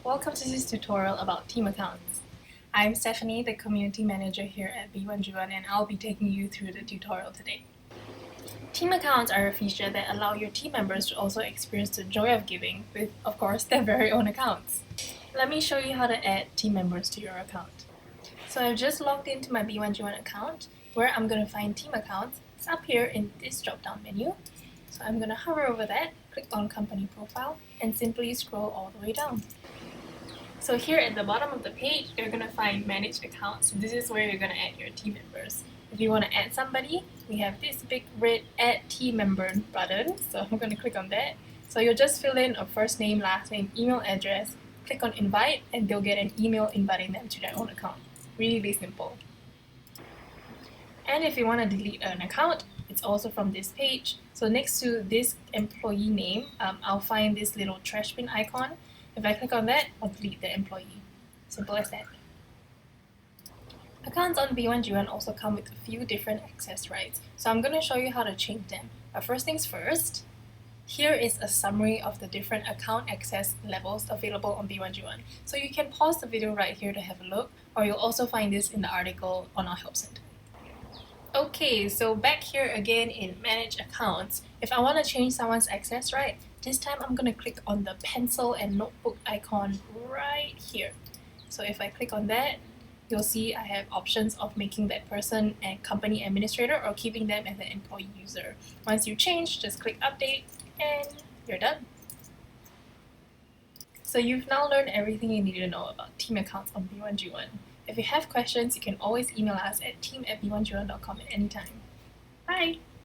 Welcome to this tutorial about team accounts. I'm Stephanie, the community manager here at B1G1, and I'll be taking you through the tutorial today. Team accounts are a feature that allow your team members to also experience the joy of giving with, of course, their very own accounts. Let me show you how to add team members to your account. So I've just logged into my B1G1 account where I'm going to find team accounts. It's up here in this drop-down menu. So I'm going to hover over that, click on company profile, and simply scroll all the way down. So here at the bottom of the page, you're going to find manage accounts. This is where you're going to add your team members. If you want to add somebody, we have this big red add team member button. So I'm going to click on that. So you'll just fill in a first name, last name, email address, click on invite, and they'll get an email inviting them to their own account. Really simple. And if you want to delete an account, it's also from this page. So next to this employee name, I'll find this little trash bin icon. If I click on that, I'll delete the employee. Simple as that. Accounts on B1G1 also come with a few different access rights, so I'm going to show you how to change them. But first things first, here is a summary of the different account access levels available on B1G1. So you can pause the video right here to have a look, or you'll also find this in the article on our Help Center. Okay, so back here again in Manage Accounts, if I want to change someone's access right, this time I'm going to click on the pencil and notebook icon right here. So if I click on that, you'll see I have options of making that person a company administrator or keeping them as an employee user. Once you change, just click update and you're done. So you've now learned everything you need to know about team accounts on B1G1. If you have questions, you can always email us at team@b1g1.com at any time. Bye!